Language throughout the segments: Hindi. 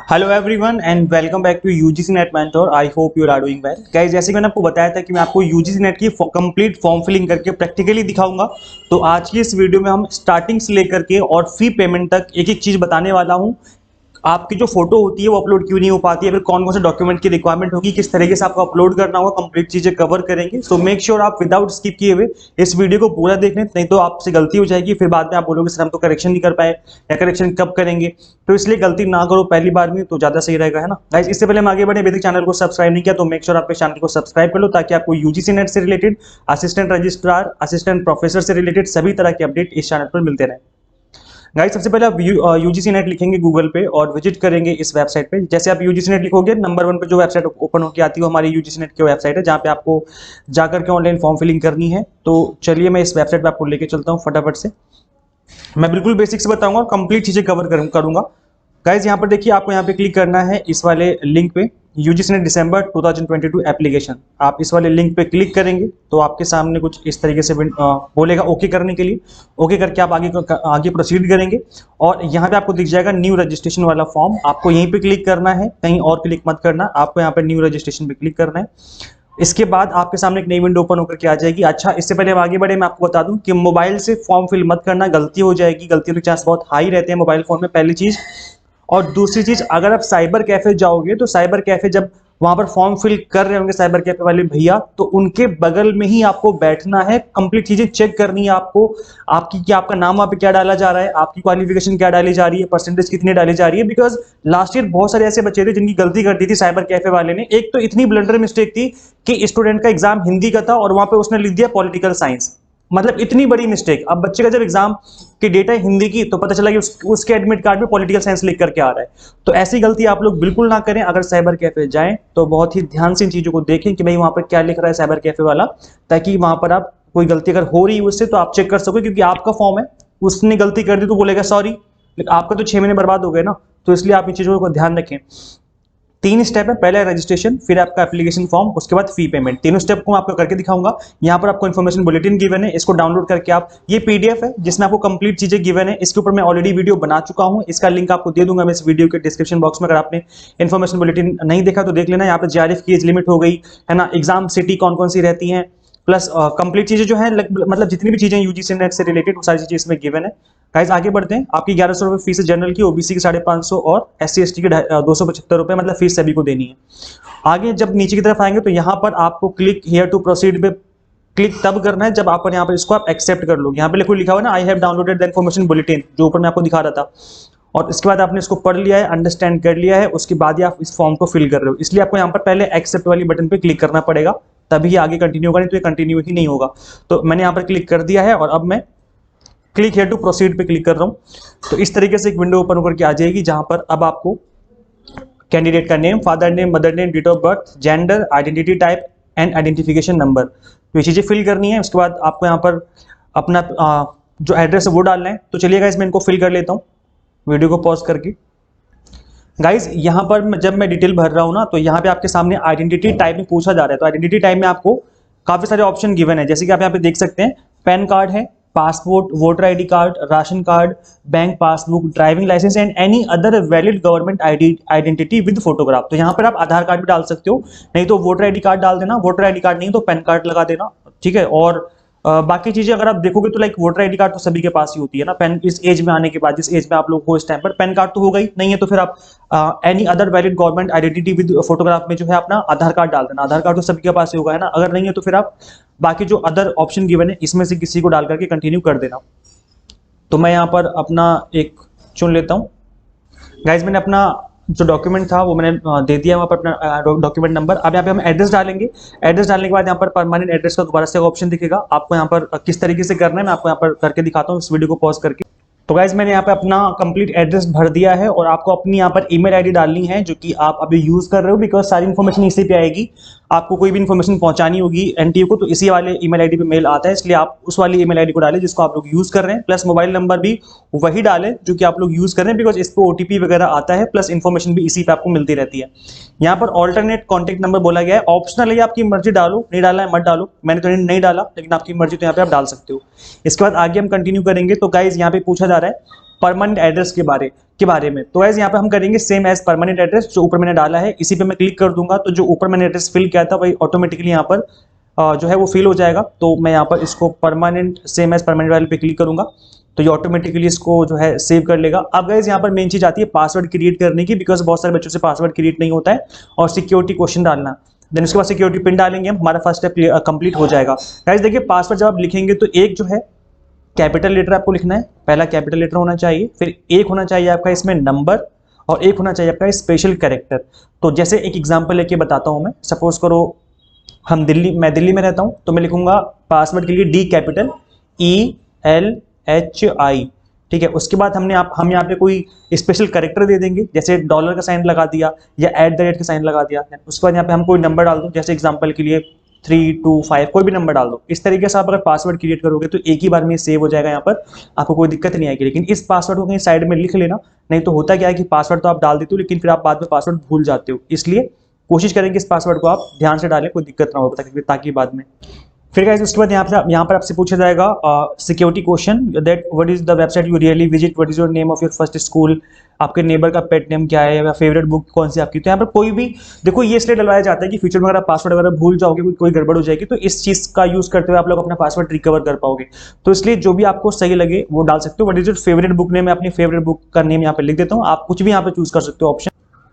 Hello everyone and welcome back to UGC NET mentor. I hope you are doing well guys. जैसे कि मैंने आपको बताया था कि मैं आपको यूजीसी नेट की कंप्लीट फॉर्म फिलिंग करके प्रैक्टिकली दिखाऊंगा। तो आज की इस वीडियो में हम स्टार्टिंग से लेकर के और फी पेमेंट तक एक एक चीज बताने वाला हूं। आपकी जो फोटो होती है वो अपलोड क्यों नहीं हो पाती है, फिर कौन कौन से डॉक्यूमेंट की रिक्वायरमेंट होगी, किस तरीके से आपको अपलोड करना होगा, कंप्लीट चीजें कवर करेंगे। सो मेक श्योर आप विदाउट स्किप किए हुए इस वीडियो को पूरा देख लें, नहीं तो आपसे गलती हो जाएगी। फिर बाद में आप बोलोगे सर हम तो करेक्शन नहीं कर पाए या करेक्शन कब करेंगे। तो इसलिए गलती ना करो पहली बार में, तो ज्यादा सही रहेगा, है ना गाइस। इससे पहले हम आगे बढ़े, अभी तक चैनल को सब्सक्राइब नहीं किया तो मेक श्योर आपके चैनल को सब्सक्राइब कर लो, ताकि आपको यूजीसी नेट से related, assistant registrar, assistant professor से रिलेटेड सभी तरह के अपडेट इस चैनल पर मिलते रहे। गाइस सबसे पहले आप यूजीसी नेट लिखेंगे गूगल पे और विजिट करेंगे इस वेबसाइट पे। जैसे आप यूजीसी नेट लिखोगे, नंबर 1 पे जो वेबसाइट ओपन होकर आती है वो हमारी यूजीसी नेट की वेबसाइट है, जहाँ पे आपको जाकर के ऑनलाइन फॉर्म फिलिंग करनी है। तो चलिए मैं इस वेबसाइट पे आपको लेके चलता हूँ फटाफट से। मैं बिल्कुल बेसिक से बताऊंगा और कंप्लीट चीजें कवर करूंगा। गाइज यहाँ पर देखिए, आपको यहाँ पे क्लिक करना है इस वाले लिंक पे, यूजीसी नेट दिसंबर 2022 एप्लीकेशन। आप इस वाले लिंक पे क्लिक करेंगे तो आपके सामने कुछ इस तरीके से बोलेगा ओके करने के लिए। ओके करके आप आगे प्रोसीड करेंगे और यहाँ पे आपको दिख जाएगा न्यू रजिस्ट्रेशन वाला फॉर्म। आपको यहीं पे क्लिक करना है, कहीं और क्लिक मत करना, आपको यहाँ पे न्यू रजिस्ट्रेशन पे क्लिक करना है। इसके बाद आपके सामने एक नई विंडो ओपन होकर के आ जाएगी। अच्छा, इससे पहले हम आगे बढ़े, मैं आपको बता दूं कि मोबाइल से फॉर्म फिल मत करना, गलती हो जाएगी। गलतियों के चांस बहुत हाई रहते हैं मोबाइल फोन में, पहली चीज। और दूसरी चीज, अगर आप साइबर कैफे जाओगे तो साइबर कैफे जब वहां पर फॉर्म फिल कर रहे होंगे साइबर कैफे वाले भैया, तो उनके बगल में ही आपको बैठना है, कंप्लीट चीजें चेक करनी है आपको। आपकी क्या, आपका नाम वहां पे क्या डाला जा रहा है, आपकी क्वालिफिकेशन क्या डाली जा रही है, परसेंटेज कितनी डाली जा रही है। बिकॉज लास्ट ईयर बहुत सारे ऐसे बच्चे थे जिनकी गलती कर दी थी साइबर कैफे वाले ने। एक तो इतनी ब्लंडर मिस्टेक थी कि स्टूडेंट का एग्जाम हिंदी का था और वहां पे उसने लिख दिया पॉलिटिकल साइंस। मतलब इतनी बड़ी मिस्टेक। अब बच्चे का जब एग्जाम की डेटा है हिंदी की, तो पता चला कि उसके एडमिट कार्ड में पॉलिटिकल साइंस लिख करके आ रहा है। तो ऐसी गलती आप लोग बिल्कुल ना करें। अगर साइबर कैफे जाएं तो बहुत ही ध्यान से इन चीजों को देखें कि भाई वहां पर क्या लिख रहा है साइबर कैफे वाला, ताकि वहां पर आप कोई गलती अगर हो रही है उससे तो आप चेक कर सको। क्योंकि आपका फॉर्म है, उसने गलती कर दी तो बोलेगा सॉरी, लेकिन आपका तो 6 महीने बर्बाद हो गए ना। तो इसलिए आप इन चीजों को ध्यान रखें। 3 स्टेप है, पहले रजिस्ट्रेशन, फिर आपका एप्लीकेशन फॉर्म, उसके बाद फी पेमेंट। तीनों स्टेप को मैं आपको करके दिखाऊंगा। यहाँ पर आपको इन्फॉर्मेशन बुलेटिन गिवन है, इसको डाउनलोड करके आप, ये पीडीएफ है जिसमें आपको कंप्लीट चीजें गिवन है। इसके ऊपर मैं ऑलरेडी वीडियो बना चुका हूँ, इसका लिंक आपको दे दूंगा मैं इस वीडियो के डिस्क्रिप्शन बॉक्स में। अगर आपने इन्फॉर्मेशन बुलेटिन नहीं देखा तो देख लेना। यहाँ पर जेआरएफ की एज लिमिट हो गई है ना, एग्जाम सिटी कौन कौन सी रहती है, प्लस कंप्लीट चीजें जो है, मतलब जितनी भी चीजें यूजीसी नेट से रिलेटेड वो सारी चीजें इसमें गिवन है। गाइस आगे बढ़ते हैं। आपकी 1100 रुपए फीस है जनरल की, ओबीसी की 550 और SC ST की 275 रुपए, मतलब फीस सभी को देनी है। आगे जब नीचे की तरफ आएंगे तो यहाँ पर आपको क्लिक हियर टू प्रोसीड पे क्लिक तब करना है जब आप यहाँ पर इसको आप एक्सेप्ट कर लो। यहाँ पे लिखो, लिखा हुआ ना, I have downloaded the information bulletin, जो ऊपर मैं आपको दिखा रहा था। और इसके बाद आपने इसको पढ़ लिया है, अंडरस्टैंड कर लिया है, उसके बाद ही आप इस फॉर्म को फिल कर रहे हो। इसलिए आपको यहाँ पर पहले एक्सेप्ट वाली बटन पे क्लिक करना पड़ेगा, तभी आगे कंटिन्यू होगा, नहीं तो ये कंटिन्यू ही नहीं होगा। तो मैंने यहाँ पर क्लिक कर दिया है और अब मैं क्लिक हियर टू प्रोसीड पे क्लिक कर रहा हूँ। तो इस तरीके से एक विंडो ओपन होकर के आ जाएगी, जहां पर अब आपको कैंडिडेट का name, father name, mother name, date of birth, gender, identity type and identification number, तो ये चीजें फिल करनी है। उसके बाद आपको यहाँ पर अपना जो एड्रेस है वो डालना है। तो चलिएगा इसमें इनको फिल कर लेता हूँ वीडियो को पॉज करके। गाइज यहाँ पर जब मैं डिटेल भर रहा हूँ ना, तो यहाँ पे आपके सामने आइडेंटिटी टाइप में पूछा जा रहा है। तो आइडेंटिटी टाइप में आपको काफी सारे ऑप्शन गिवन है, जैसे कि आप यहाँ पे देख सकते हैं, पैन कार्ड है, passport, voter ID card, ration card, bank passbook, driving licence and any other valid government identity with photograph. तो यहाँ पर आप आधार कार्ड भी डाल सकते हो, नहीं तो वोटर आईडी कार्ड डाल देना, वोटर आईडी कार्ड नहीं तो पैन कार्ड लगा देना, ठीक है। और बाकी चीजें अगर आप देखोगे तो लाइक वोटर आईडी कार्ड तो सभी के पास ही होती है ना, पेन इस एज में आने के बाद, जिस एज में आप लोग हो इस टाइम पर, पैन कार्ड तो होगा ही, नहीं है तो फिर आप any other valid government identity with photograph में जो है अपना आधार कार्ड डाल देना। आधार कार्ड तो सभी के पास ही होगा, है ना। अगर नहीं है तो फिर आप बाकी जो अदर ऑप्शन गिवन है इसमें से किसी को डाल करके कंटिन्यू कर देना। तो मैं यहाँ पर अपना एक चुन लेता हूँ। गाइज मैंने अपना जो डॉक्यूमेंट था वो मैंने दे दिया वहाँ पर, अपना डॉक्यूमेंट नंबर। अब यहाँ पे हम एड्रेस डालेंगे। एड्रेस डालने के बाद यहाँ पर परमानेंट एड्रेस का दोबारा से ऑप्शन दिखेगा। आपको यहाँ पर किस तरीके से करना है मैं आपको यहाँ पर करके दिखाता हूँ इस वीडियो को पॉज करके। तो गाइज मैंने यहाँ पे अपना कंप्लीट एड्रेस भर दिया है और आपको अपनी यहाँ पर ईमेल आईडी डालनी है जो कि आप अभी यूज कर रहे हो, बिकॉज सारी इन्फॉर्मेशन इसी पे आएगी। आपको कोई भी इन्फॉर्मेशन पहुंचानी होगी एनटीयू को तो इसी वाले ईमेल आईडी पे मेल आता है, इसलिए आप उस वाली ईमेल आईडी को डालें जिसको आप लोग यूज कर रहे हैं, प्लस मोबाइल नंबर भी वही डालें जो कि आप लोग यूज कर रहे हैं, बिकॉज इस पे ओटीपी वगैरह आता है, प्लस इन्फॉर्मेशन भी इसी पे आपको मिलती रहती है। यहाँ पर ऑल्टरनेट कॉन्टेक्ट नंबर बोला गया है, ऑप्शनल है, आपकी मर्जी डालो, नहीं डालना है मत डालो। मैंने तो नहीं डाला, लेकिन आपकी मर्जी, तो यहाँ पे आप डाल सकते हो। इसके बाद आगे हम कंटिन्यू करेंगे। तो गाइज यहाँ पे पूछा जा रहा है परमानेंट एड्रेस के बारे में। तो गाइस यहाँ पे हम करेंगे सेम एज परमानेंट एड्रेस, जो ऊपर मैंने डाला है इसी पे मैं क्लिक कर दूंगा, तो जो ऊपर मैंने एड्रेस फिल किया था वही ऑटोमेटिकली यहाँ पर जो है वो फिल हो जाएगा। तो मैं यहाँ पर इसको परमानेंट सेम एज परमानेंट वाले पे क्लिक करूंगा तो ये ऑटोमेटिकली इसको जो है सेव कर लेगा। अब गाइस यहाँ पर मेन चीज आती है पासवर्ड क्रिएट करने की, बिकॉज बहुत सारे बच्चों से पासवर्ड क्रिएट नहीं होता है, और सिक्योरिटी क्वेश्चन डालना। देन उसके बाद सिक्योरिटी पिन डालेंगे हम, हमारा फर्स्ट स्टेप कंप्लीट हो जाएगा। गाइस देखिए पासवर्ड जब आप लिखेंगे तो एक जो है कैपिटल लेटर आपको लिखना है, पहला कैपिटल लेटर होना चाहिए, फिर एक होना चाहिए आपका इसमें नंबर, और एक होना चाहिए आपका स्पेशल कैरेक्टर। तो जैसे एक एग्जांपल लेके बताता हूं मैं, सपोज करो मैं दिल्ली में रहता हूं, तो मैं लिखूंगा पासवर्ड के लिए डी कैपिटल ELHI, ठीक है। उसके बाद हम यहाँ पे कोई स्पेशल कैरेक्टर दे देंगे, जैसे डॉलर का साइन लगा दिया या @ का साइन लगा दिया। उसके बाद यहाँ पे हम कोई नंबर डाल दो, जैसे एग्जांपल के लिए 325 कोई भी नंबर डाल दो। इस तरीके से आप अगर पासवर्ड क्रिएट करोगे तो एक ही बार में सेव हो जाएगा, यहाँ पर आपको कोई दिक्कत नहीं आएगी। लेकिन इस पासवर्ड को कहीं साइड में लिख लेना, नहीं तो होता क्या है कि पासवर्ड तो आप डाल देते हो लेकिन फिर आप बाद में पासवर्ड भूल जाते हो। इसलिए कोशिश करेंगे इस पासवर्ड को आप ध्यान से डालें, कोई दिक्कत ना हो ताकि बाद में। फिर गाइस उसके बाद यहाँ पर आपसे पूछा जाएगा security question, that what is the website you really visit, what is your name of your first school, आपके नेबर का पेट नेम क्या है, या फेवरेट बुक कौन सी आपकी। तो यहाँ पर कोई भी देखो ये इसलिए डलवाया जाता है कि फ्यूचर में अगर आप पासवर्ड वगैरह भूल जाओगे, कोई गड़बड़ हो जाएगी, तो इस चीज का यूज करते हुए आप लोग अपना पासवर्ड रिकवर कर पाओगे। तो इसलिए जो भी आपको सही लगे वो डाल सकते हो। What is your favourite book name, मैं अपनी फेवरेट बुक का नेम यहाँ पे लिख देता हूँ, आप कुछ भी यहाँ पे चूज कर सकते हो ऑप्शन।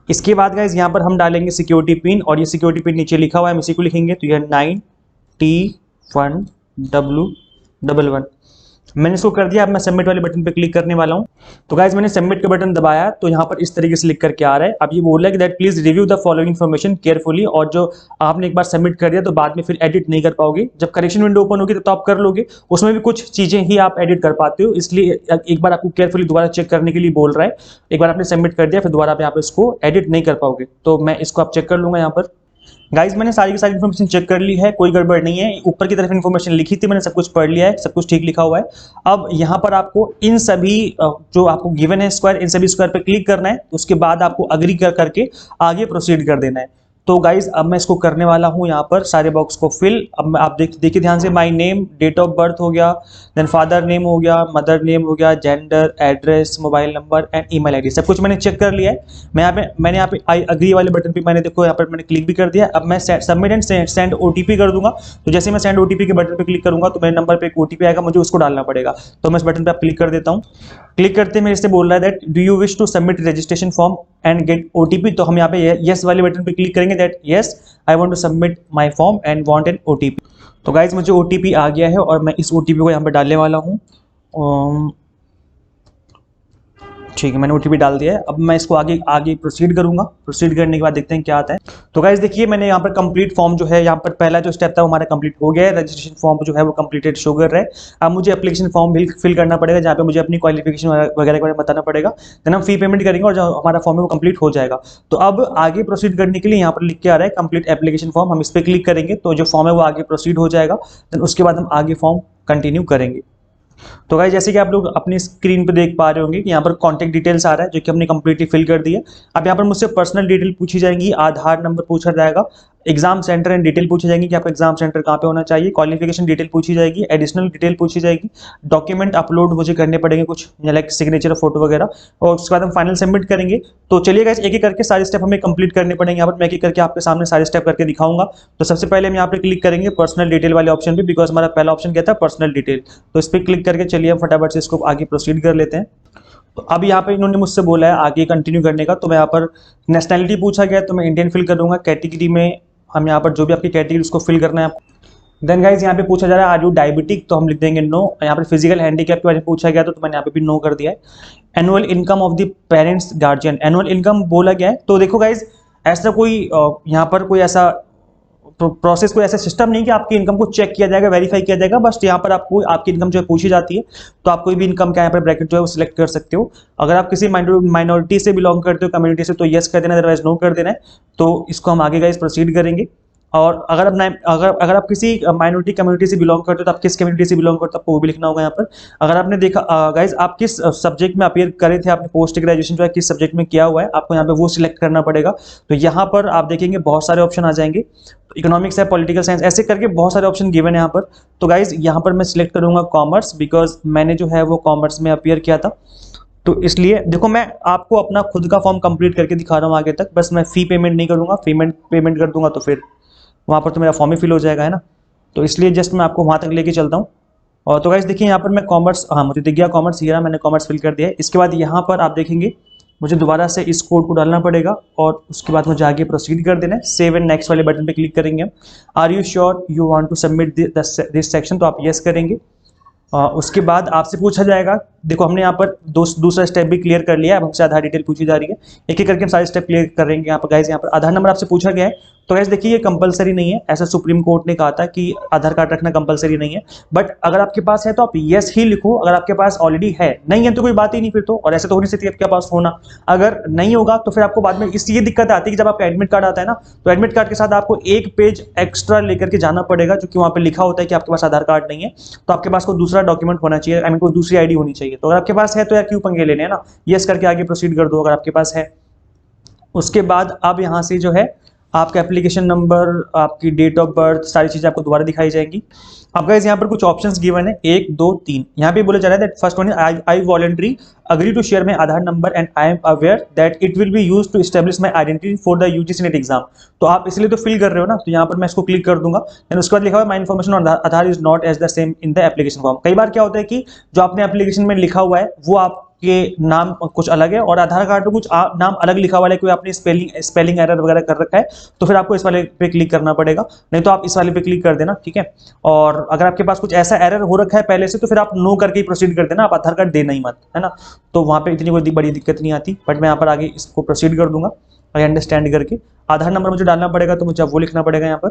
इसके बाद गाइस यहाँ पर हम डालेंगे सिक्योरिटी पिन, और ये सिक्योरिटी पिन नीचे लिखा हुआ है, हम इसी को लिखेंगे। तो यह 9T1W11 मैंने इसको कर दिया। अब मैं सबमिट वाले बटन पे क्लिक करने वाला हूँ। तो गाइज मैंने सबमिट का बटन दबाया तो यहाँ पर इस तरीके से लिख करके आ रहा है। अब ये बोल रहा है कि that please review the following information carefully, और जो आपने एक बार सबमिट कर दिया तो बाद में फिर एडिट नहीं कर पाओगे। जब करेक्शन विंडो ओपन होगी तो आप कर लोगे, उसमें भी कुछ चीजें ही आप एडिट कर पाते हो, इसलिए एक बार आपको केयरफुली दोबारा चेक करने के लिए बोल रहा है। एक बार आपने सबमिट कर दिया फिर दोबारा आप यहाँ पर इसको एडिट नहीं कर पाओगे। तो मैं इसको आप चेक कर लूंगा यहाँ पर। गाइज मैंने सारी की सारी इन्फॉर्मेशन चेक कर ली है, कोई गड़बड़ नहीं है। ऊपर की तरफ इन्फॉर्मेशन लिखी थी मैंने, सब कुछ पढ़ लिया है, सब कुछ ठीक लिखा हुआ है। अब यहाँ पर आपको इन सभी जो आपको गिवन है स्क्वायर, इन सभी स्क्वायर पे क्लिक करना है। उसके बाद आपको अग्री करके आगे प्रोसीड कर देना है। तो गाइज अब मैं इसको करने वाला हूँ यहाँ पर सारे बॉक्स को फिल। अब आप देखिए ध्यान से, my name, date of birth हो गया, देन फादर नेम हो गया, मदर नेम हो गया, gender, address, mobile number and email ID, सब कुछ मैंने चेक कर लिया है। मैंने यहाँ पे आई अग्री वाले बटन पे मैंने देखो यहाँ पर मैंने क्लिक भी कर दिया। अब मैं सबमिट एंड सेंड OTP कर दूंगा। तो जैसे मैं सेंड OTP के बटन पे क्लिक करूंगा तो मेरे नंबर पे एक OTP आएगा, मुझे उसको डालना पड़ेगा। तो मैं इस बटन पे क्लिक कर देता हूँ। क्लिक करते मेरे से बोल रहा है that do you wish to submit registration form and get OTP। तो हम यहाँ पे यस वाले बटन पे क्लिक करेंगे, that yes I want to submit my form and want an OTP। तो गाइज मुझे OTP आ गया है और मैं इस OTP को यहाँ पे डालने वाला हूँ। ठीक है, मैंने OTP डाल दिया है। अब मैं इसको आगे प्रोसीड करूंगा। प्रोसीड करने के बाद देखते हैं क्या आता है। तो गाइज देखिए मैंने यहाँ पर कंप्लीट फॉर्म जो है, यहाँ पर पहला जो स्टेप था वो हमारा कंप्लीट हो गया है। रजिस्ट्रेशन फॉर्म जो है वो कंप्लीटेड शो कर रहा है। अब मुझे एप्लीकेशन फॉर्म फिल करना पड़ेगा, जहाँ पे मुझे अपनी क्वालिफिकेशन वगैरह के बारे में बताना पड़ेगा। देन हम फी पेमेंट करेंगे और जो हमारा फॉर्म है वो कंप्लीट हो जाएगा। तो अब आगे प्रोसीड करने के लिए यहाँ पर लिख के आ रहा है कंप्लीट एप्लीकेशन फॉर्म, हम इस पर क्लिक करेंगे तो जो फॉर्म है वो आगे प्रोसीड हो जाएगा। देन उसके बाद हम आगे फॉर्म कंटिन्यू करेंगे। तो गाइस जैसे कि आप लोग अपनी स्क्रीन पे देख पा रहे होंगे कि यहाँ पर कॉन्टैक्ट डिटेल्स आ रहा है, जो कि हमने कंप्लीटली फिल कर दिया। अब यहाँ पर मुझसे पर्सनल डिटेल पूछी जाएंगी, आधार नंबर पूछा जाएगा, एग्जाम सेंटर एंड डिटेल पूछी जाएगी कि आपका एग्जाम सेंटर कहाँ पे होना चाहिए, क्वालिफिकेशन डिटेल पूछी जाएगी, एडिशनल डिटेल पूछी जाएगी, डॉक्यूमेंट अपलोड मुझे करने पड़ेंगे कुछ, लाइक सिग्नेचर, फोटो वगैरह, और उसके बाद हम फाइनल सबमिट करेंगे। तो चलिए गाइस एक एक करके सारे स्टेप हमें कंप्लीट करने पड़ेंगे। यहाँ पर मैं एक एक करके आपके सामने सारे स्टेप करके दिखाऊंगा। तो सबसे पहले हम यहाँ पे क्लिक करेंगे पर्सनल डिटेल वाले ऑप्शन पे, बिकॉज हमारा पहला ऑप्शन क्या था, पर्सनल डिटेल। तो इस पर क्लिक करके चलिए हम फटाफट से इसको आगे प्रोसीड कर लेते हैं। तो अब यहाँ पे इन्होंने मुझसे बोला है आगे कंटिन्यू करने का। तो मैं यहाँ पर नेशनैलिटी पूछा गया तो मैं इंडियन फिल कर दूंगा। कैटेगरी में हम यहाँ पर जो भी आपकी कैटेगरी उसको फिल करना है आपको। देन गाइज यहाँ पे पूछा जा रहा है आर यू डायबिटिक, तो हम लिख देंगे नो। यहाँ पर फिजिकल हैंडीकैप के बारे में पूछा गया तो मैंने यहाँ पे भी नो कर दिया है। Annual income of the parents guardian, annual income बोला गया है। तो देखो गाइज ऐसा कोई यहाँ पर कोई ऐसा प्रोसेस, कोई ऐसा सिस्टम नहीं कि आपकी इनकम को चेक किया जाएगा, वेरीफाई किया जाएगा। बस यहाँ पर आपको आपकी इनकम जो है पूछी जाती है, तो आप कोई भी इनकम का यहाँ पर ब्रैकेट जो है वो सिलेक्ट कर सकते हो। अगर आप किसी माइनॉरिटी से बिलोंग करते हो, कम्युनिटी से, तो यस कर देना, अदरवाइज नो कर देना है। तो इसको हम आगे गाइस प्रोसीड करेंगे। और अगर आप किसी माइनॉरिटी कम्युनिटी से बिलोंग करते हो तो आप किस कम्युनिटी से बिलोंग करते हो आपको वो भी लिखना होगा यहाँ पर। अगर आपने देखा गाइज आप किस सब्जेक्ट में अपियर करे थे, आपने पोस्ट ग्रेजुएशन जो है किस सब्जेक्ट में किया हुआ है, आपको यहाँ पे वो सिलेक्ट करना पड़ेगा। तो यहाँ पर आप देखेंगे बहुत सारे ऑप्शन आ जाएंगे, इकोनॉमिक्स है, पॉलिटिकल साइंस, ऐसे करके बहुत सारे ऑप्शन गिवन है यहाँ पर। तो गाइज यहाँ पर मैं सिलेक्ट करूँगा कॉमर्स, बिकॉज मैंने जो है वो कॉमर्स में अपियर किया था। तो इसलिए देखो मैं आपको अपना खुद का फॉर्म कंप्लीट करके दिखा रहा हूँ आगे तक, बस मैं फ़ी पेमेंट नहीं करूँगा, पेमेंट कर दूंगा तो फिर वहाँ पर तो मेरा फॉर्म ही फिल हो जाएगा, है ना। तो इसलिए जस्ट मैं आपको वहाँ तक लेके चलता हूँ। और तो गाइस देखिए यहाँ पर मैं कॉमर्स, हाँ मुझे दिख गया कॉमर्स, ये रहा, मैंने कॉमर्स फिल कर दिया है। इसके बाद यहाँ पर आप देखेंगे मुझे दोबारा से इस कोड को डालना पड़ेगा और उसके बाद मुझे आगे प्रोसीड कर देना है। सेव एंड नेक्स्ट वाले बटन पे क्लिक करेंगे हम। Are you sure you want to submit this section, तो आप यस करेंगे। उसके बाद आपसे पूछा जाएगा, देखो हमने यहाँ पर दूसरा स्टेप भी क्लियर कर लिया है, अब हमसे आधार डिटेल पूछी जा रही है, एक एक करके हम सारे स्टेप क्लियर करेंगे। यहाँ पर गाइस यहाँ पर आधार नंबर आपसे पूछा गया है, तो गाइस देखिए ये कंपलसरी नहीं है, ऐसा सुप्रीम कोर्ट ने कहा था कि आधार कार्ड रखना कंपलसरी नहीं है, बट अगर आपके पास है तो आप यस ही लिखो, अगर आपके पास ऑलरेडी है, नहीं है तो कोई बात ही नहीं फिर तो, और ऐसे तो हो नहीं सकती आपके पास होना। अगर नहीं होगा तो फिर आपको बाद में ये दिक्कत आती है कि जब आपका एडमिट कार्ड आता है ना, तो एडमिट कार्ड के साथ आपको एक पेज एक्स्ट्रा लेकर के जाना पड़ेगा, जो कि वहाँ पे लिखा होता है कि आपके पास आधार कार्ड नहीं है, तो आपके पास कोई दूसरा डॉक्यूमेंट होना चाहिए, आई मीन कोई दूसरी आईडी होनी चाहिए। तो अगर आपके पास है तो यार क्यों पंगे लेने, है ना, यस करके आगे प्रोसीड कर दो अगर आपके पास है। उसके बाद अब यहाँ से जो है आपका एप्लीकेशन नंबर, आपकी डेट ऑफ बर्थ, सारी चीज़ें आपको दोबारा दिखाई जाएंगी। अब गाइस यहाँ पर कुछ ऑप्शंस गिवन है, 1 2 3। यहाँ पे बोला जा रहा है that first one is I voluntary agree to share my Aadhaar number and I am aware that it will be used to establish my identity for the UGC NET exam. तो आप इसलिए तो फिल कर रहे हो ना, तो यहाँ पर मैं इसको क्लिक कर दूंगा। एंड उसके बाद लिखा हुआ my information on Aadhaar is not as the same in the application form. कई बार क्या होता है कि जो आपने एप्लीकेशन में लिखा हुआ है वो आप के नाम कुछ अलग है और आधार कार्ड में कुछ नाम अलग लिखा हुआ है, कोई आपने स्पेलिंग एरर वगैरह कर रखा है, तो फिर आपको इस वाले पे क्लिक करना पड़ेगा, नहीं तो आप इस वाले पे क्लिक कर देना, ठीक है। और अगर आपके पास कुछ ऐसा एरर हो रखा है पहले से, तो फिर आप नो करके ही प्रोसीड कर देना, आप आधार कार्ड देना ही मत, है ना। तो वहाँ पे इतनी कोई बड़ी दिक्कत नहीं आती, बट मैं यहाँ पर आगे इसको प्रोसीड कर दूंगा अंडरस्टैंड करके। आधार नंबर मुझे डालना पड़ेगा, तो मुझे वो लिखना पड़ेगा यहाँ पर।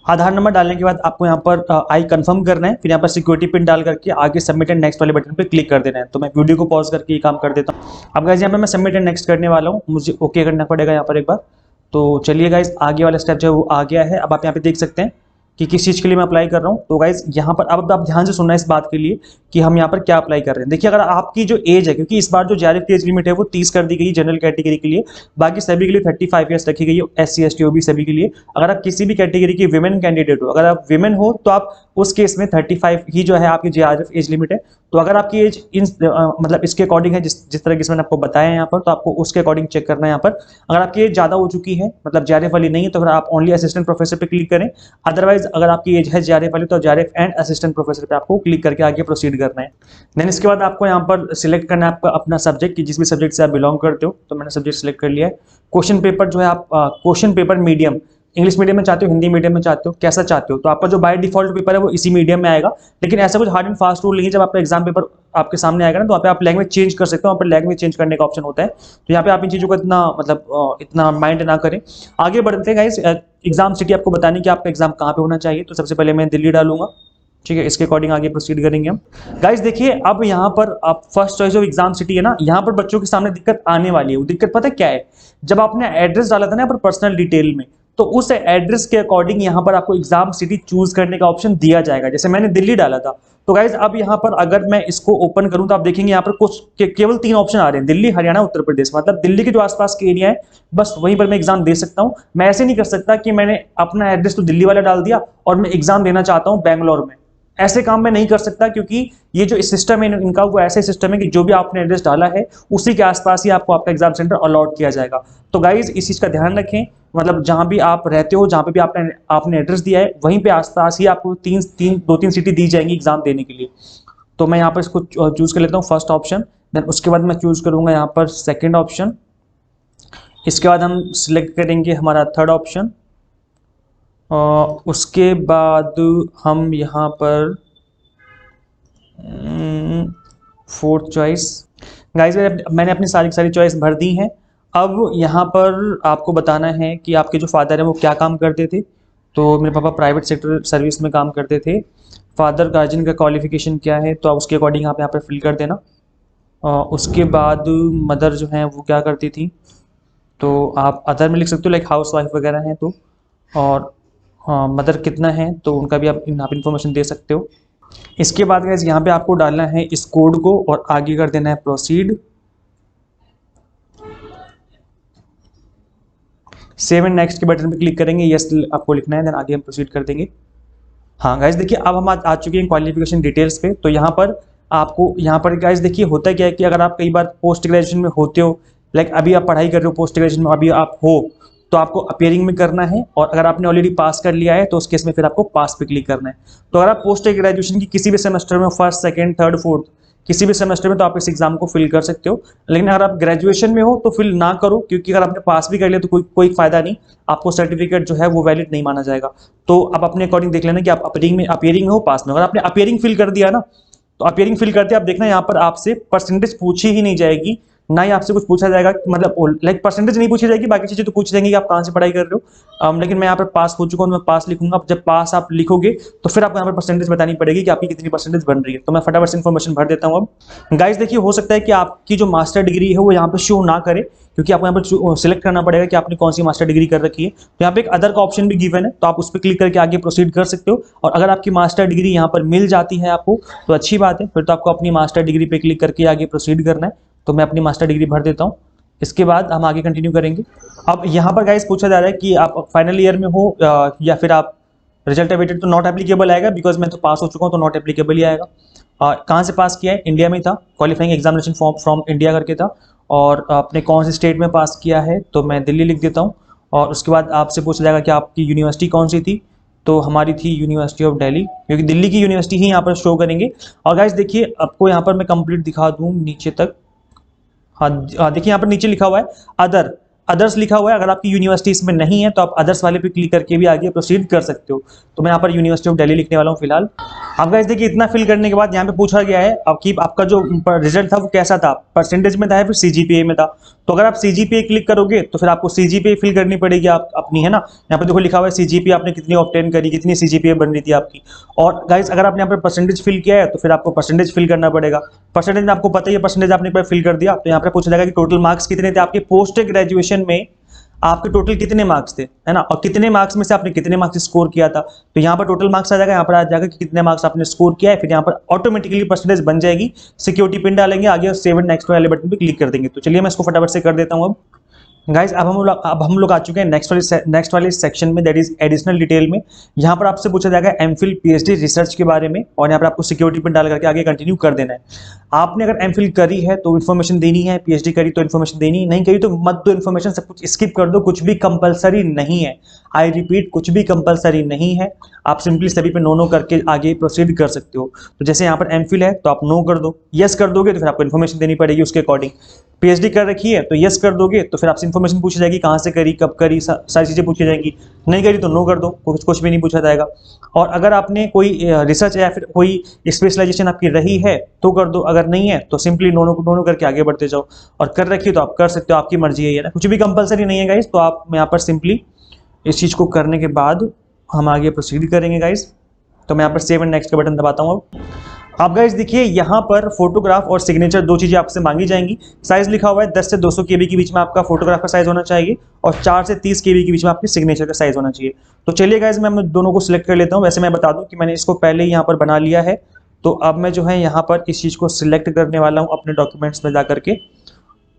आधार नंबर डालने के बाद आपको यहाँ पर आई कंफर्म करना है, फिर यहाँ पर सिक्योरिटी पिन डाल करके आगे सबमिट एंड नेक्स्ट वाले बटन पे क्लिक कर देना है। तो मैं वीडियो को पॉज करके ये काम कर देता हूँ। अब गाइस यहाँ पे मैं सबमिट एंड नेक्स्ट करने वाला हूँ, मुझे ओके करना पड़ेगा यहाँ पर एक बार। तो चलिए गाइस आगे वाला स्टेप जो है वो आ गया है। अब आप यहाँ पे देख सकते हैं कि किस चीज़ के लिए मैं अप्लाई कर रहा हूँ। तो गाइज यहाँ पर अब आप ध्यान से सुनना है इस बात के लिए कि हम यहाँ पर क्या अप्लाई कर रहे हैं। देखिए अगर आपकी जो एज है, क्योंकि इस बार जो जेआरएफ की एज लिमिट है वो 30 कर दी गई जनरल कैटेगरी के लिए, बाकी सभी के लिए 35 ईयर्स रखी गई है, SC ST OBC सभी के लिए। अगर आप किसी भी कैटेगरी की विमेन कैंडिडेट हो, अगर आप विमेन हो तो आप उस केस में 35 ही जो है आपकी जेआरएफ एज लिमिट है। तो अगर आपकी एज मतलब इसके अकॉर्डिंग है, जिस तरह की मैंने आपको बताया यहाँ पर, तो आपको उसके अकॉर्डिंग चेक करना है यहाँ पर। अगर आपकी एज ज़्यादा हो चुकी है, मतलब जेआरएफ वाली नहीं है, तो फिर आप ओनली असिस्टेंट प्रोफेसर पे क्लिक करें। अदरवाइज अगर आपकी एज है जेआरएफ वाली, तो जेआरएफ एंड असिस्टेंट प्रोफेसर पे आपको क्लिक करके आगे प्रोसीड करना है। देन इसके बाद आपको यहाँ पर सिलेक्ट करना है आपका अपना सब्जेक्ट, कि जिस भी सब्जेक्ट से आप बिलोंग करते हो। तो मैंने सब्जेक्ट सिलेक्ट कर लिया है। क्वेश्चन पेपर जो है आप question paper medium, English medium में चाहते हो, हिंदी मीडियम में चाहते हो, कैसा चाहते हो, तो आपका जो बाय डिफॉल्ट पेपर है वो इसी मीडियम में आएगा। लेकिन ऐसा कुछ हार्ड एंड फास्ट रूल नहीं है, जब आपका एग्जाम पेपर आपके सामने आएगा ना, तो वहाँ पे आप लैंग्वेज चेंज कर सकते हो, वहाँ पर लैंग्वेज चेंज करने का ऑप्शन होता है। तो यहाँ पे आप इन चीज़ों को इतना मतलब इतना माइंड ना करें। आगे बढ़ते हैं गाइस, एग्जाम सिटी आपको बताने कि आपका एग्जाम कहाँ पे होना चाहिए। तो सबसे पहले मैं दिल्ली डालूंगा, ठीक है, इसके अकॉर्डिंग आगे प्रोसीड करेंगे हम। गाइस देखिए अब यहाँ पर आप first choice of exam city है ना, यहाँ पर बच्चों के सामने दिक्कत आने वाली है। वो दिक्कत पता है क्या है, जब आपने एड्रेस डाला था ना पर पर्सनल डिटेल में, तो उस एड्रेस के अकॉर्डिंग यहाँ पर आपको एग्जाम सिटी चूज करने का ऑप्शन दिया जाएगा। जैसे मैंने दिल्ली डाला था, तो गाइज अब यहाँ पर अगर मैं इसको ओपन करूं तो आप देखेंगे यहाँ पर कुछ केवल 3 ऑप्शन आ रहे हैं, दिल्ली, हरियाणा, उत्तर प्रदेश। मतलब दिल्ली के जो आसपास के एरिया है बस वहीं पर मैं एग्जाम दे सकता हूं। मैं ऐसे नहीं कर सकता कि मैंने अपना एड्रेस तो दिल्ली वाला डाल दिया और मैं एग्जाम देना चाहता हूं बैंगलोर में। ऐसे काम मैं नहीं कर सकता, क्योंकि ये जो सिस्टम है इनका वो ऐसे सिस्टम है कि जो भी आपने एड्रेस डाला है उसी के आसपास ही आपको आपका एग्जाम सेंटर अलॉट किया जाएगा। तो गाइज इस चीज का ध्यान रखें, मतलब जहां भी आप रहते हो, जहां पे भी आपने एड्रेस दिया है, वहीं पे आसपास ही आपको 2-3 सिटी दी जाएंगी एग्जाम देने के लिए। तो मैं यहाँ पर इसको चूज कर लेता हूँ फर्स्ट ऑप्शन। देन उसके बाद मैं चूज करूंगा यहाँ पर सेकेंड ऑप्शन। इसके बाद हम सिलेक्ट करेंगे हमारा थर्ड ऑप्शन। उसके बाद हम यहाँ पर फोर्थ चॉइस। गाइस मैंने अपनी सारी चॉइस भर दी हैं। अब यहाँ पर आपको बताना है कि आपके जो फादर हैं वो क्या काम करते थे। तो मेरे पापा प्राइवेट सेक्टर सर्विस में काम करते थे। फादर गार्जियन का क्वालिफिकेशन क्या है, तो आप उसके अकॉर्डिंग आप यहाँ पर फिल कर देना। उसके बाद मदर जो हैं वो क्या करती थी, तो आप अदर में लिख सकते हो, लाइक हाउस वाइफ वगैरह हैं तो। और हाँ मदर कितना है तो उनका भी आप इन्फॉर्मेशन दे सकते हो। इसके बाद गाइस यहाँ पे आपको डालना है इस कोड को और आगे कर देना है प्रोसीड। सेव एंड नेक्स्ट के बटन पे क्लिक करेंगे, यस आपको लिखना है, देन आगे हम प्रोसीड कर देंगे। हाँ गाइस देखिए अब हम आ चुके हैं क्वालिफिकेशन डिटेल्स पे। तो यहाँ पर आपको यहाँ पर गाइस देखिए होता क्या है कि अगर आप कई बार पोस्ट ग्रेजुएशन में होते हो, लाइक अभी आप पढ़ाई कर रहे हो पोस्ट ग्रेजुएशन में अभी आप हो, तो आपको अपीयरिंग में करना है, और अगर आपने ऑलरेडी पास कर लिया है तो उस केस में फिर आपको पास पे क्लिक करना है। तो अगर आप पोस्ट ग्रेजुएशन की किसी भी सेमेस्टर में फर्स्ट सेकंड थर्ड फोर्थ किसी भी सेमेस्टर में तो आप इस एग्जाम को फिल कर सकते हो, लेकिन अगर आप ग्रेजुएशन में हो तो फिल ना करो, क्योंकि अगर आपने पास भी कर लिया तो कोई फायदा नहीं, आपको सर्टिफिकेट जो है वो वैलिड नहीं माना जाएगा। तो आप अपने अकॉर्डिंग देख लेना कि आप अपीयरिंग में हो पास में। अगर आपने अपीयरिंग फिल कर दिया ना, तो अपीयरिंग फिल करते आप देखना यहाँ पर आपसे परसेंटेज पूछी ही नहीं जाएगी, ना ही आपसे कुछ पूछा जाएगा, मतलब लाइक परसेंटेज नहीं पूछी जाएगी, बाकी चीजें तो पूछ जाएंगे कि आप कहाँ से पढ़ाई कर रहे हो। लेकिन मैं यहाँ पर पास हो चुका हूँ, मैं पास लिखूंगा। जब पास आप लिखोगे तो फिर आपको यहाँ पर परसेंटेज बतानी पड़ेगी कि आपकी कितनी परसेंटेज बन रही है। तो मैं फटाफट से इन्फॉर्मेशन भर देता हूँ। अब गाइस देखिए, हो सकता है कि आपकी जो मास्टर डिग्री है वो यहाँ पर शो ना करे, क्योंकि आपको यहाँ पर सिलेक्ट करना पड़ेगा कि आपने कौन सी मास्टर डिग्री कर रखी है। तो यहाँ पे एक अदर का ऑप्शन भी गिवन है, तो आप उस पर क्लिक करके आगे प्रोसीड कर सकते हो। और अगर आपकी मास्टर डिग्री यहाँ पर मिल जाती है आपको तो अच्छी बात है, फिर तो आपको अपनी मास्टर डिग्री पे क्लिक करके आगे प्रोसीड करना है। तो मैं अपनी मास्टर डिग्री भर देता हूँ, इसके बाद हम आगे कंटिन्यू करेंगे। अब यहाँ पर गाइस पूछा जा रहा है कि आप फाइनल ईयर में हो या फिर आप रिजल्ट अवेटेड, तो नॉट एप्लीकेबल आएगा, बिकॉज मैं तो पास हो चुका हूँ तो नॉट एप्लीकेबल ही आएगा। कहाँ से पास किया है? इंडिया में था, qualifying examination form from India करके था। और आपने कौन से स्टेट में पास किया है, तो मैं दिल्ली लिख देता हूँ। और उसके बाद आपसे पूछा जाएगा कि आपकी यूनिवर्सिटी कौन सी थी, तो हमारी थी यूनिवर्सिटी ऑफ दिल्ली, क्योंकि दिल्ली की यूनिवर्सिटी ही यहाँ पर शो करेंगे। और गाइस देखिए, आपको यहाँ पर मैं कंप्लीट दिखा दूँ नीचे तक। हाँ देखिए, यहाँ पर नीचे लिखा हुआ है अदर्स लिखा हुआ है। अगर आपकी यूनिवर्सिटी इसमें नहीं है तो आप अदर्स वाले पे क्लिक करके भी आगे प्रोसीड कर सकते हो। तो मैं यहाँ पर यूनिवर्सिटी ऑफ दिल्ली लिखने वाला हूँ फिलहाल। अब गाइस देखिए, इतना फिल करने के बाद यहाँ पे पूछा गया है आपका जो रिजल्ट था वो कैसा था, परसेंटेज में था या फिर सीजीपीए में था। तो अगर आप सीजीपीए क्लिक करोगे तो फिर आपको सीजीपीए फिल करनी पड़ेगी आप अपनी, है ना। यहाँ पे देखो लिखा हुआ है सीजीपीए आपने कितनी ऑब्टेन करी, कितनी सीजीपीए बन रही थी आपकी। और गाइस अगर आपने यहाँ पर परसेंटेज फिल किया है तो फिर आपको परसेंटेज फिल करना पड़ेगा। परसेंटेज आपको पता ही है, परसेंटेज आपने एक बार फिल कर दिया तो यहाँ पर पूछा जाएगा कि टोटल मार्क्स कितने थे आपके पोस्ट ग्रेजुएशन में, आपके टोटल कितने मार्क्स थे, है ना, और कितने मार्क्स में से आपने कितने मार्क्स स्कोर किया था। तो यहाँ पर टोटल मार्क्स आ जाएगा, यहाँ पर आ जाएगा कि कितने मार्क्स आपने स्कोर किया है, फिर यहाँ पर ऑटोमेटिकली परसेंटेज बन जाएगी। सिक्योरिटी पिन डालेंगे आगे और सेव एंड नेक्स्ट वाले बटन पे क्लिक कर देंगे। तो चलिए मैं इसको फटाफट से कर देता हूँ। अब गाइस अब हम लोग आ चुके हैं नेक्स्ट वाले सेक्शन में, दैट इज एडिशनल डिटेल में। यहाँ पर आपसे पूछा जाएगा एमफिल पीएचडी रिसर्च के बारे में, और यहाँ पर आपको सिक्योरिटी पिन डाल करके आगे कंटिन्यू कर देना है। आपने अगर एमफिल करी है तो इन्फॉर्मेशन देनी है, पीएचडी करी तो इन्फॉर्मेशन देनी, नहीं करी तो मत दो इन्फॉर्मेशन, सब कुछ स्किप कर दो, कुछ भी कंपलसरी नहीं है। आई रिपीट, कुछ भी कंपलसरी नहीं है। आप सिंपली सभी पे नो करके आगे प्रोसीड कर सकते हो। तो जैसे यहाँ पर एमफिल है तो आप नो कर दो, यस कर दोगे तो फिर आपको इन्फॉर्मेशन देनी पड़ेगी उसके अकॉर्डिंग। पीएचडी कर रखी है तो यस कर दोगे तो फिर आपसे इन्फॉर्मेशन पूछी जाएगी, कहाँ से करी, कब करी, सारी चीज़ें पूछी जाएंगी। नहीं करी तो नो कर दो, कुछ भी नहीं पूछा जाएगा। और अगर आपने कोई रिसर्च या फिर कोई स्पेशलाइजेशन आपकी रही है तो कर दो, अगर नहीं है तो सिंपली नो करके आगे बढ़ते जाओ। और कर रखी है तो आप कर सकते हो, आपकी मर्जी है ना, कुछ भी कंपलसरी नहीं है गाइस। तो आप यहाँ पर सिंपली इस चीज़ को करने के बाद हम आगे प्रोसीड करेंगे गाइस। तो मैं यहाँ पर सेव एंड नेक्स्ट का बटन दबाता हूँ। अब गाइस देखिए, यहाँ पर फोटोग्राफ और सिग्नेचर दो चीज़ें आपसे मांगी जाएंगी। साइज लिखा हुआ है 10 से 200 KB के बीच में आपका फोटोग्राफ का साइज होना चाहिए, और 4 से 30 KB के बीच में आपकी सिग्नेचर का साइज होना चाहिए। तो चलिए गाइस, मैं दोनों को सिलेक्ट कर लेता हूँ। वैसे मैं बता दूँ कि मैंने इसको पहले ही यहाँ पर बना लिया है। तो अब मैं जो है यहाँ पर इस चीज़ को सिलेक्ट करने वाला हूँ अपने डॉक्यूमेंट्स में जा करके।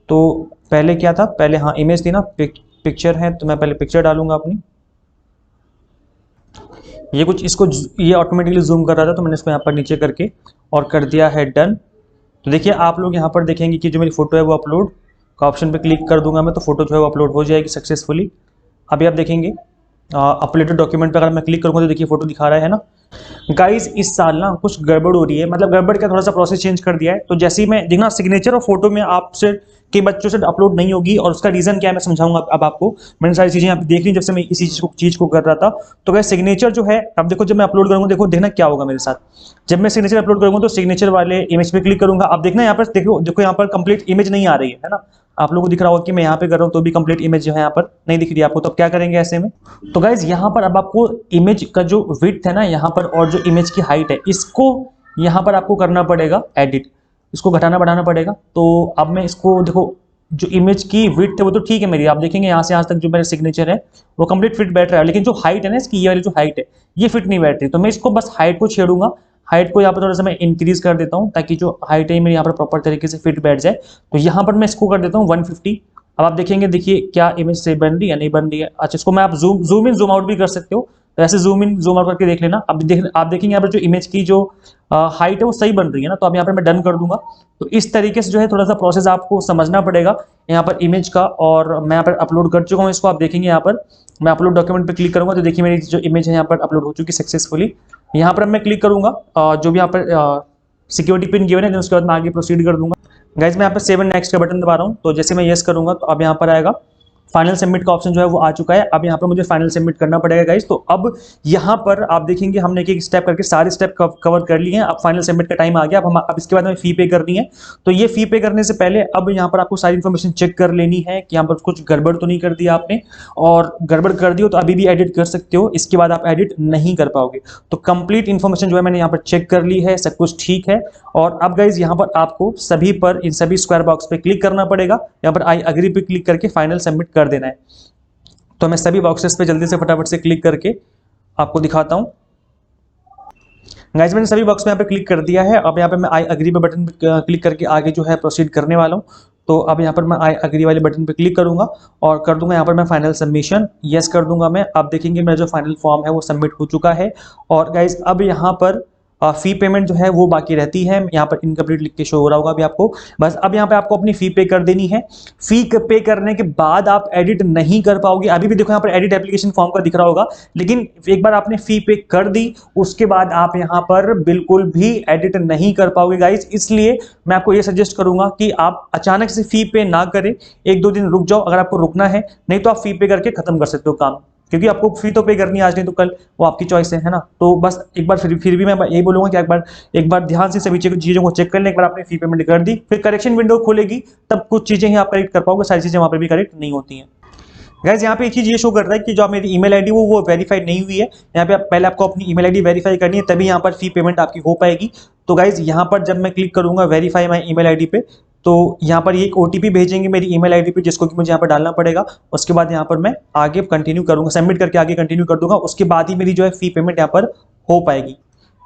तो पहले क्या था, पहले हाँ इमेज थी ना, पिक्चर है, तो मैं पहले पिक्चर डालूंगा अपनी। ये ऑटोमेटिकली जूम कर रहा था तो मैंने इसको यहाँ पर नीचे करके और कर दिया है डन। तो देखिए आप लोग यहाँ पर देखेंगे कि जो मेरी फोटो है वो अपलोड का ऑप्शन पे क्लिक कर दूंगा मैं, तो फोटो जो है वो अपलोड हो जाएगी सक्सेसफुली। अभी आप देखेंगे अपलोडेड डॉक्यूमेंट पर अगर मैं क्लिक करूँगा तो देखिए फोटो दिखा रहा है ना। गाइस इस साल ना कुछ गड़बड़ हो रही है, मतलब गड़बड़ का थोड़ा सा प्रोसेस चेंज कर दिया है। तो जैसे ही मैं देखना सिग्नेचर और फोटो में आपसे के बच्चों से अपलोड नहीं होगी, और उसका रीजन क्या है मैं समझाऊंगा अब आपको। मैंने सारी चीजें यहाँ पे देख ली जब से मैं इसी चीज को कर रहा था। तो गाइस सिग्नेचर जो है, अब देखो जब मैं अपलोड करूंगा, देखो देखना क्या होगा मेरे साथ। जब मैं सिग्नेचर अपलोड करूंगा तो सिग्नेचर वाले इमेज पे क्लिक करूंगा। अब देखना यहाँ पर देखो यहाँ पर कंप्लीट इमेज नहीं आ रही है ना। आप लोगों को दिख रहा होगा कि मैं यहाँ पे कर रहा हूँ तो भी कंप्लीट इमेज जो है यहाँ पर नहीं दिख रही है आपको। तो अब क्या करेंगे ऐसे में, तो गाइज यहाँ पर अब आपको इमेज का जो विड्थ है ना यहाँ पर, और जो इमेज की हाइट है, इसको यहाँ पर आपको करना पड़ेगा एडिट, इसको घटाना बढ़ाना पड़ेगा। तो अब मैं इसको देखो, जो इमेज की विड्थ है वो तो ठीक है मेरी, आप देखेंगे यहाँ से यहाँ तक जो मेरा सिग्नेचर है वो कंप्लीट फिट बैठ रहा है, लेकिन जो हाइट है ना इसकी, ये वाली जो हाइट है ये फिट नहीं बैठ रही। तो मैं इसको बस हाइट को छेड़ूंगा, हाइट को यहाँ पर थोड़ा सा मैं इंक्रीज कर देता हूँ ताकि जो हाइट है मेरी यहाँ पर प्रॉपर तरीके से फिट बैठ जाए। तो यहाँ पर मैं इसको कर देता हूँ 150। अब आप देखेंगे, देखिए क्या इमेज से बन रही है नहीं बन रही है। अच्छा, इसको मैं आप जूम इन जूम आउट भी कर सकते हो। तो ऐसे जूम इन जूम आउट करके देख लेना। अब आप देखेंगे यहाँ पर जो इमेज की जो हाइट है वो सही बन रही है ना, तो अब यहाँ पर मैं डन कर दूंगा। तो इस तरीके से जो है थोड़ा सा प्रोसेस आपको समझना पड़ेगा यहाँ पर इमेज का। और मैं यहाँ पर अपलोड कर चुका हूँ इसको, आप देखेंगे यहाँ पर मैं अपलोड डॉक्यूमेंट पे क्लिक करूंगा तो देखिए मेरी जो इमेज है यहाँ पर अपलोड हो चुकी सक्सेसफुली। यहाँ पर मैं क्लिक करूंगा जो भी यहाँ पर सिक्योरिटी पिन गिवन है, उसके बाद मैं आगे प्रोसीड कर दूंगा। गाइज मैं यहाँ पर 7 नेक्स्ट का बटन दबा रहा हूँ, तो जैसे मैं यस करूंगा तो अब यहाँ पर आएगा फाइनल सबमिट का ऑप्शन जो है वो आ चुका है। अब यहाँ पर मुझे फाइनल सबमिट करना पड़ेगा गाइज। तो अब यहाँ पर आप देखेंगे हमने एक एक स्टेप करके सारे स्टेप कवर कर लिए हैं। अब फाइनल सबमिट का टाइम आ गया। अब इसके बाद हमें फी पे करनी है। तो ये फी पे करने से पहले अब यहाँ पर आपको सारी इन्फॉर्मेशन चेक कर लेनी है कि यहाँ पर कुछ गड़बड़ तो नहीं कर दिया आपने, और गड़बड़ कर दी हो तो अभी भी एडिट कर सकते हो, इसके बाद आप एडिट नहीं कर पाओगे। तो कंप्लीट इन्फॉर्मेशन जो है मैंने यहाँ पर चेक कर ली है, सब कुछ ठीक है। और अब गाइज यहाँ पर आपको सभी पर इन सभी स्क्वायर बॉक्स पे क्लिक करना पड़ेगा। यहाँ पर आई अग्री पे क्लिक करके फाइनल सबमिट कर देना है। तो मैं सभी बॉक्सेस पे जल्दी से फटाफट से क्लिक करके आपको दिखाता हूं। गाइस मैंने सभी बॉक्स में यहाँ पे क्लिक कर दिया है। अब यहाँ पे मैं आई अग्री पे बटन पे क्लिक करके आगे जो है प्रोसीड करने वाला हूँ। तो अब यहाँ पर मैं आई अग्री वाले बटन पे क्लिक करूंगा और कर दूंगा यहाँ पर मैं फाइनल सबमिशन, यस कर दूंगा मैं। आप देखेंगे मेरा जो फाइनल फॉर्म है वो सबमिट हो चुका है। और गाइस अब यहाँ पर फी पेमेंट जो है वो बाकी रहती है, यहाँ पर इनकम्प्लीट लिख के शो हो रहा होगा अभी आपको। बस अब यहाँ पे आपको अपनी फी पे कर देनी है। फी पे करने के बाद आप एडिट नहीं कर पाओगे। अभी भी देखो यहाँ पर एडिट एप्लीकेशन फॉर्म का दिख रहा होगा, लेकिन एक बार आपने फी पे कर दी उसके बाद आप यहाँ पर बिल्कुल भी एडिट नहीं कर पाओगे गाइज। इसलिए मैं आपको ये सजेस्ट करूंगा कि आप अचानक से फी पे ना करें, 1-2 दिन रुक जाओ अगर आपको रुकना है, नहीं तो आप फी पे करके खत्म कर सकते हो काम, क्योंकि आपको फी तो पे करनी है आज नहीं तो कल, वो आपकी चॉइस है ना। तो बस एक बार फिर भी मैं यही बोलूंगा कि एक बार ध्यान से सभी चीजों को चेक कर लें। एक बार आपने फी पेमेंट कर दी, फिर करेक्शन विंडो खोलेगी, तब कुछ चीजें ही आप करेक्ट कर पाओगे, सारी चीजें वहां पर भी करेक्ट नहीं होती हैं। गाइस यहाँ पे एक चीज ये शो कर रहा है कि जो मेरी ईमेल आईडी वो वेरीफाइड नहीं हुई है। यहाँ पे पहले आपको अपनी ईमेल आईडी वेरीफाई करनी है, तभी यहाँ पर फी पेमेंट आपकी हो पाएगी। तो गाइस यहाँ पर जब मैं क्लिक करूंगा वेरीफाई माई ईमेल आईडी पे, तो यहाँ पर ये एक ओटीपी भेजेंगे मेरी ईमेल आईडी पे, जिसको कि मुझे यहाँ पर डालना पड़ेगा। उसके बाद यहाँ पर मैं आगे कंटिन्यू करूंगा, सबमिट करके आगे कंटिन्यू कर दूंगा, उसके बाद ही मेरी जो है फी पेमेंट यहाँ पर हो पाएगी।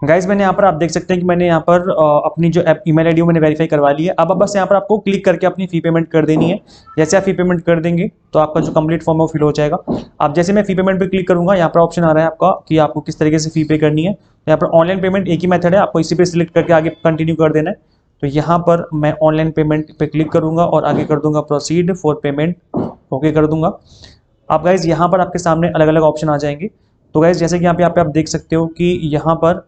गाइज मैंने यहाँ पर आप देख सकते हैं कि मैंने यहाँ पर अपनी जो ईमेल आईडी मैंने वेरीफाई करवा ली है। अब बस यहाँ पर आपको क्लिक करके अपनी फी पेमेंट कर देनी है। जैसे आप फी पेमेंट कर देंगे तो आपका जो कंप्लीट फॉर्म है वो फिल हो जाएगा। अब जैसे मैं फी पेमेंट पे क्लिक करूंगा, यहाँ पर ऑप्शन आ रहा है आपका कि आपको किस तरीके से फी पे करनी है। यहाँ पर ऑनलाइन पेमेंट एक ही मेथड है, आपको इसी पे सिलेक्ट करके आगे कंटिन्यू कर देना है। तो यहाँ पर मैं ऑनलाइन पेमेंट पे क्लिक करूंगा और आगे कर दूंगा प्रोसीड फॉर पेमेंट, ओके कर दूंगा। अब गाइज यहाँ पर आपके सामने अलग अलग ऑप्शन आ जाएंगे। तो गाइज जैसे कि यहाँ पे आप देख सकते हो कि यहाँ पर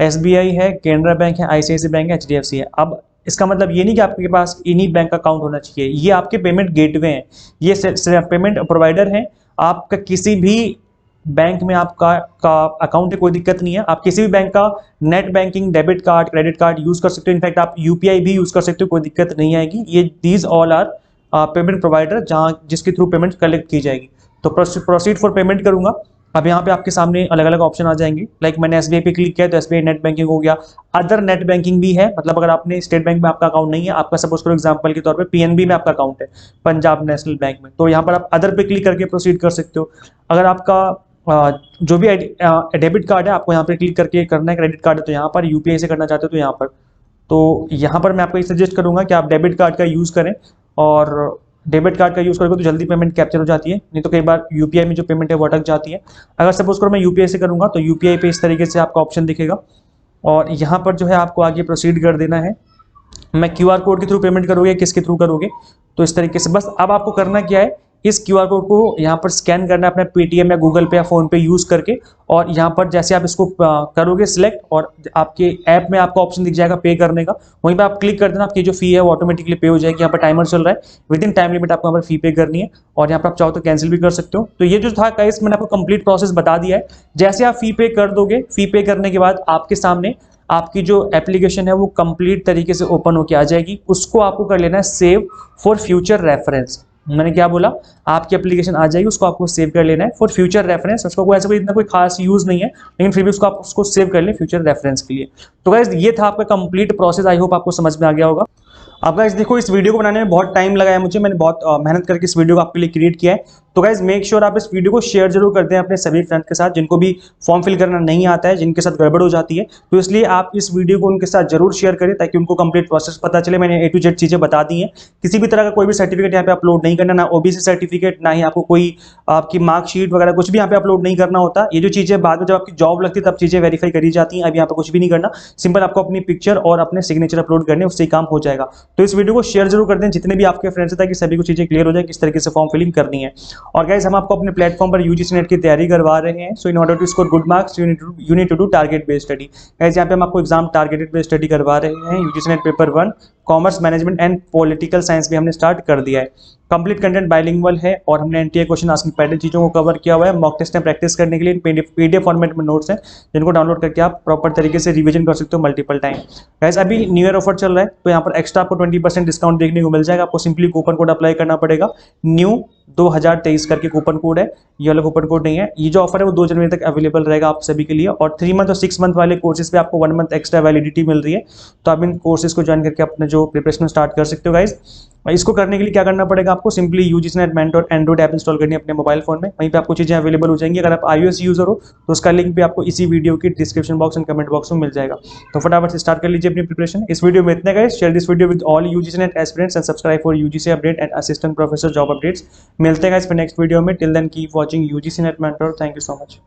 SBI है, कैनरा बैंक है, ICICI बैंक है, HDFC है। अब इसका मतलब ये नहीं कि आपके पास इन्हीं बैंक का अकाउंट होना चाहिए, ये आपके पेमेंट गेटवे हैं, ये पेमेंट प्रोवाइडर हैं। आपका किसी भी बैंक में आपका अकाउंट है, कोई दिक्कत नहीं है। आप किसी भी बैंक का net banking, debit card, credit card use कर सकते हो। इनफैक्ट आप UPI भी यूज कर सकते हो, कोई दिक्कत नहीं आएगी। ये these all are payment provider जिसके थ्रू पेमेंट कलेक्ट की जाएगी। तो प्रोसीड फॉर पेमेंट करूंगा। अब यहाँ पे आपके सामने अलग अलग ऑप्शन आ जाएंगे। लाइक मैंने SBI पे क्लिक किया तो SBI नेट बैंकिंग हो गया। अदर नेट बैंकिंग भी है, मतलब अगर आपने स्टेट बैंक में आपका अकाउंट नहीं है, आपका सपोज करो एग्जांपल के तौर पे PNB में आपका अकाउंट है, पंजाब नेशनल बैंक में, तो यहाँ पर आप अदर पे क्लिक करके प्रोसीड कर सकते हो। अगर आपका जो भी डेबिट कार्ड है आपको यहाँ पे क्लिक करके करना है, क्रेडिट कार्ड है तो यहाँ पर, UPI से करना चाहते हो तो यहाँ पर। तो यहाँ पर मैं आपको ये सजेस्ट करूंगा कि आप डेबिट कार्ड का यूज करें, और डेबिट कार्ड का यूज करोगे तो जल्दी पेमेंट कैप्चर हो जाती है, नहीं तो कई बार UPI में जो पेमेंट है वो अटक जाती है। अगर सपोज करो मैं UPI से करूंगा तो UPI पे इस तरीके से आपका ऑप्शन दिखेगा, और यहाँ पर जो है आपको आगे प्रोसीड कर देना है। मैं QR कोड के थ्रू पेमेंट करोगे, किसके थ्रू करोगे, तो इस तरीके से। बस अब आपको करना क्या है, इस QR कोड को यहाँ पर स्कैन करना है अपने Paytm या Google पे या फोन पे यूज करके, और यहाँ पर जैसे आप इसको करोगे सिलेक्ट, और आपके ऐप में आपको ऑप्शन दिख जाएगा पे करने का, वहीं पे आप क्लिक कर देना। आपकी जो फी है वो ऑटोमेटिकली पे हो जाएगी। यहाँ पर टाइमर चल रहा है, विद इन टाइम लिमिट आपको यहाँ पर फी पे करनी है, और यहाँ पर आप चाहो तो कैंसिल भी कर सकते हो। तो ये जो था गाइस मैंने आपको कंप्लीट प्रोसेस बता दिया है। जैसे आप फी पे कर दोगे, फी पे करने के बाद आपके सामने आपकी जो एप्लीकेशन है वो कंप्लीट तरीके से ओपन होकर आ जाएगी। उसको आपको कर लेना है सेव फॉर फ्यूचर रेफरेंस। मैंने क्या बोला, आपकी एप्लीकेशन आ जाएगी, उसको आपको सेव कर लेना है फॉर फ्यूचर रेफरेंस। उसको कोई ऐसा कोई इतना कोई खास यूज नहीं है, लेकिन फिर भी उसको आप उसको सेव कर ले फ्यूचर रेफरेंस के लिए। तो गाइस ये था आपका कंप्लीट प्रोसेस, आई होप आपको समझ में आ गया होगा। अब गाइस देखो, इस वीडियो को बनाने में बहुत टाइम लगा है मुझे, मैंने बहुत मेहनत करके इस वीडियो को आपके लिए क्रिएट किया है। तो गाइज मेक श्योर आप इस वीडियो को शेयर जरूर कर दें अपने सभी फ्रेंड्स के साथ जिनको भी फॉर्म फिल करना नहीं आता है, जिनके साथ गड़बड़ हो जाती है। तो इसलिए आप इस वीडियो को उनके साथ जरूर शेयर करें ताकि उनको कंप्लीट प्रोसेस पता चले। मैंने A to Z चीजें बता दी हैं। किसी भी तरह का कोई भी सर्टिफिकेट यहाँ पे अपलोड नहीं करना, ना ओबीसी सर्टिफिकेट, ना ही आपको कोई आपकी मार्कशीट वगैरह कुछ भी यहाँ पे अपलोड नहीं करना होता। ये जो चीजें बाद में जब आपकी जॉब लगती है तब चीजें वेरीफाई करी जाती हैं। अब यहाँ पे कुछ भी नहीं करना, सिंपल आपको अपनी पिक्चर और अपने सिग्नेचर अपलोड करने, उससे ही काम हो जाएगा। तो इस वीडियो को शेयर जरूर कर दें जितने भी आपके फ्रेंड्स हैं ताकि सभी को चीजें क्लियर हो जाए किस तरीके से फॉर्म फिलिंग करनी है। और गाइज हम आपको अपने प्लेटफॉर्म पर यूजीसी नेट की तैयारी करवा रहे हैं। So in order to score good marks you need to do target based study. Guys यहाँ पे हम आपको एग्जाम टारगेटेड बेस्ड स्टडी करवा रहे हैं। UGC net paper 1 commerce management and political science भी हमने स्टार्ट कर दिया है। कंप्लीट कंटेंट बाइलिंगुअल है और हमने एनटीए क्वेश्चन आस्किंग पैटर्न चीज़ों को कवर किया हुआ है। मॉक टेस्ट में प्रैक्टिस करने के लिए पीडीएफ फॉर्मेट में नोट्स हैं जिनको डाउनलोड करके आप प्रॉपर तरीके से रिवीजन कर सकते हो मल्टीपल टाइम। गाइस अभी न्यू ईयर ऑफर चल रहा है तो यहाँ पर एक्स्ट्रा आपको 20% डिस्काउंट देखने को मिल जाएगा। आपको सिंपली कूपन कोड अप्लाई करना पड़ेगा, न्यू 2023 करके कूपन कोड है। ये वाला कूपन कोड नहीं है। ये जो ऑफर है वो 2 जनवरी तक अवेलेबल रहेगा आप सभी के लिए। और 3 मंथ और 6 मंथ वाले कोर्सेज पे आपको 1 मंथ एक्स्ट्रा वैलिडिटी मिल रही है। तो आप इन कोर्सेज को ज्वाइन करके अपने जो प्रिपरेशन स्टार्ट कर सकते हो गाइज। इसको करने के लिए क्या करना पड़ेगा आपको, simply UGC NET mentor Android app install करनी है अपने मोबाइल फोन में। वहीं पे आपको चीजें अवेलेबल हो जाएंगी। अगर आप iOS यूजर हो तो उसका लिंक भी आपको इसी वीडियो की description box and comment box में मिल जाएगा। तो फटाफट से स्टार्ट कर लीजिए अपनी प्रिपरेशन। इस वीडियो में इतने guys. Share this video with all UGC NET aspirants and subscribe for UGC update and assistant professor job updates. मिलते हैं गाइस फिर नेक्स्ट वीडियो में। Till then keep watching UGC NET mentor. Thank you so much.